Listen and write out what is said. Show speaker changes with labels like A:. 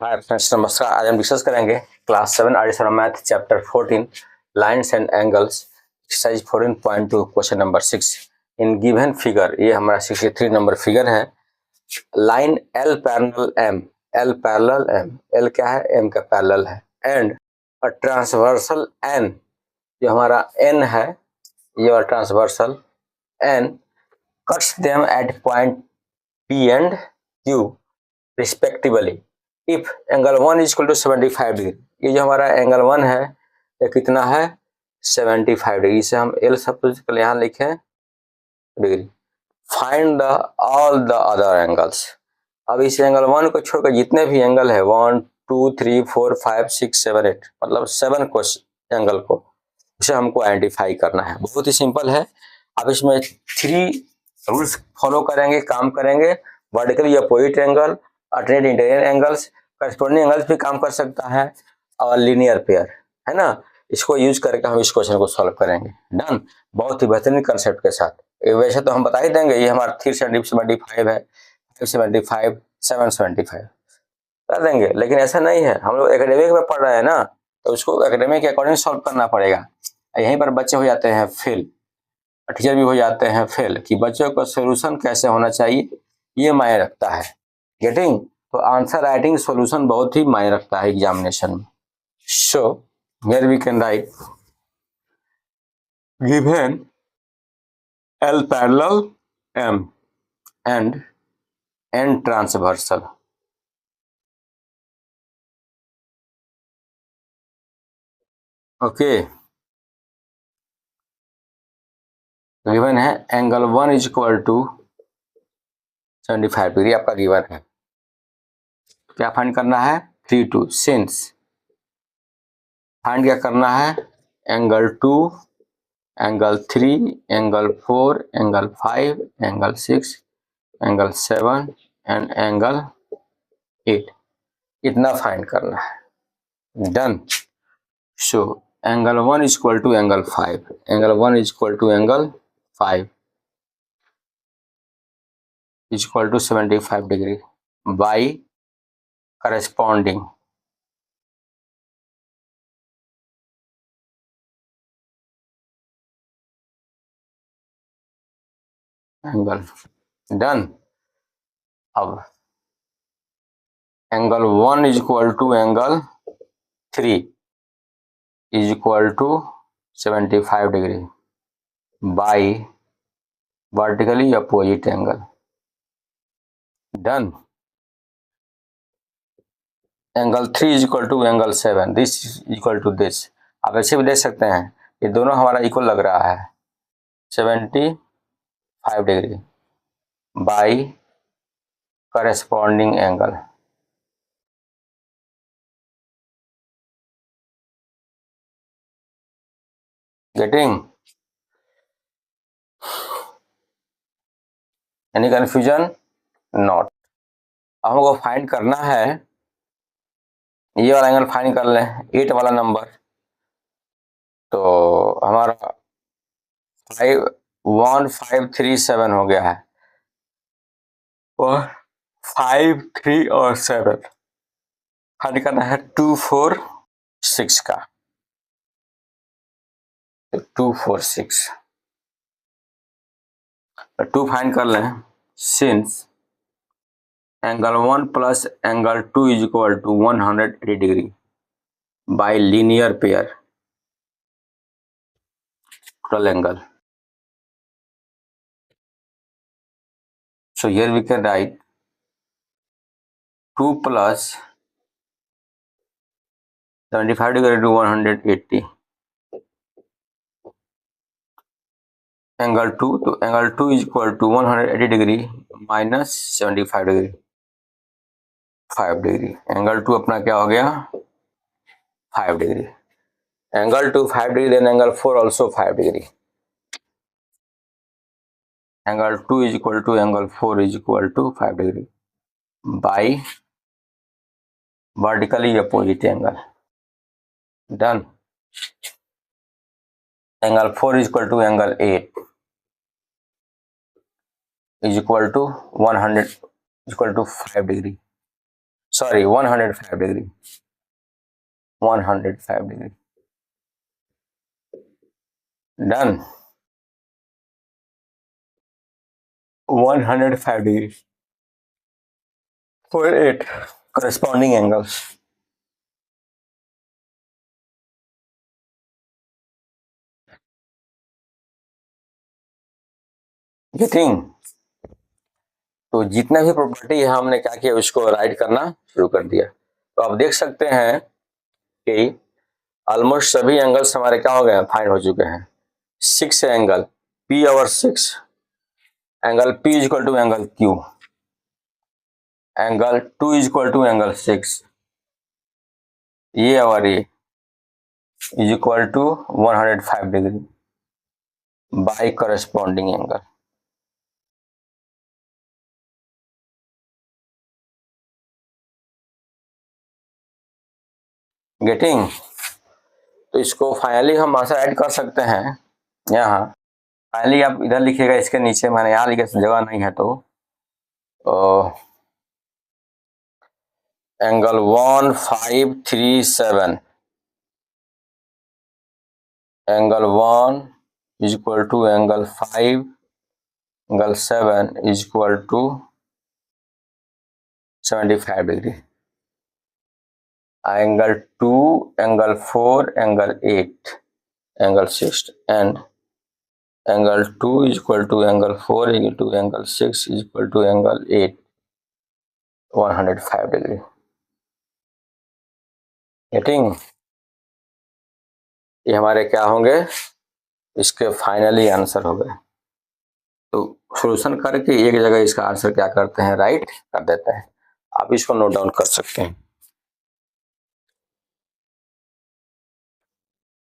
A: Hi friends, नमस्कार। आज हम डिस्कस करेंगे class 7 edition math chapter 14 lines and angles exercise 14.2 question number 6 in given figure. ये हमारा 63 नंबर फिगर है। Line L parallel M, L parallel M, L क्या है? M का पैरेलल है। एंड अ ट्रांसवर्सल N, जो हमारा N है, ये वाला transversal N cuts them at point P and Q respectively if angle 1 is equal to 75 degree. ये जो हमारा एंगल 1 है, ये कितना है? 75 डिग्री। इसे हम एल सपोज कर यहाँ लिखे degree. Find the all the other angles. अब इस एंगल 1 को छोड़कर जितने भी एंगल है 1 2 3 4 5 6 7 8 मतलब 7 को एंगल को इसे हमको आइडेंटिफाई करना है। बहुत ही सिंपल है। आप इसमें 3 रूल्स फॉलो करेंगे, काम करेंगे। Vertically opposite angle, alternate interior angles, corresponding angles भी काम कर सकता है, और लीनियर पेयर, है ना। इसको यूज करके हम इस क्वेश्चन को सॉल्व करेंगे। डन। बहुत ही बेहतरीन कंसेप्ट के साथ। वैसे तो हम बता ही देंगे, ये हमारा 375 है, 575, 775 कर देंगे, लेकिन ऐसा नहीं है। हम लोग एकेडमिक में पढ़ रहे हैं ना, तो उसको एकेडमिक के अकॉर्डिंग सॉल्व करना पड़ेगा। यहीं पर बच्चे हो जाते हैं फेल, टीचर भी हो जाते हैं फेल, कि बच्चों का सोल्यूशन कैसे होना चाहिए ये मायने रखता है। गेटिंग? तो आंसर राइटिंग सॉल्यूशन बहुत ही मायने रखता है एग्जामिनेशन में। So here we can write given L parallel M and N transversal. Okay, given है angle 1 is equal to 75 degree आपका गिवन है। क्या फाइंड करना है? 3 2 सिंस फाइंड क्या करना है? Angle 2, angle 3, angle 4, angle 5, angle 6, angle 7 and angle 8, इतना फाइंड करना है। Done. So angle 1 is equal to angle 5, angle 1 is equal to angle 5 is equal to 75 degree by corresponding angle. Done. अब angle 1 is equal to angle 3 is equal to 75 degree by vertically opposite angle. Done. Angle 3 is equal to angle 7. This is equal to this. आप ऐसे भी देख सकते हैं, ये दोनों हमारा इक्वल लग रहा है। 75 degree by corresponding angle. Getting? Any confusion? Not. हमको फाइंड करना है, ये वाला एंगल फाइंड कर लें, 8 वाला नंबर। तो हमारा 1537 हो गया है, और 5 3 और 7 फाइंड करना है 2 4 6 का। तो 2 4 6 2 फाइंड कर लें। Since angle 1 plus angle 2 is equal to 180 degree by linear pair total angle. So here we can write 2 plus 75 degree to 180 angle 2, तो angle 2 is equal to 180 degree minus 75 degree 5 degree. Angle 2 अपना क्या हो गया? 5 degree. Angle 2 5 degree, then angle 4 also 5 degree. Angle 2 is equal to angle 4 is equal to 5 degree by vertically opposite angle. Done. Angle 4 is equal to angle 8 is equal to 100 equal to 5 degree. Sorry 105 degree, 105 degree. Done. 105 degree for 8 corresponding angles. Getting. तो जितना भी property है हमने क्या किया, उसको right करना शुरू कर दिया। तो आप देख सकते हैं कि ऑलमोस्ट सभी एंगल्स हमारे क्या हो गए हैं, फाइंड हो चुके हैं। 6 एंगल P और 6, angle P is equal to angle Q, angle 2 is equal to angle 6, ये और ये is equal to 105 degree by corresponding angle. Getting. तो इसको फाइनली हम आंसर ऐड कर सकते हैं यहाँ। फाइनली आप इधर लिखिएगा, इसके नीचे मैंने यहाँ लिखा, जगह नहीं है तो angle 1537, angle 1 is equal to angle 5, angle 7 is equal to 75 degree, angle 2, angle 4, angle 8, angle 6 and angle 2 is equal to angle 4 is equal to angle 6 is equal to angle 8, 105 degree. Getting. ये हमारे क्या होंगे, इसके finally answer हो गए। तो solution करके एक जगह इसका आंसर क्या करते हैं, राइट कर देते हैं। आप इसको नोट डाउन कर सकते हैं।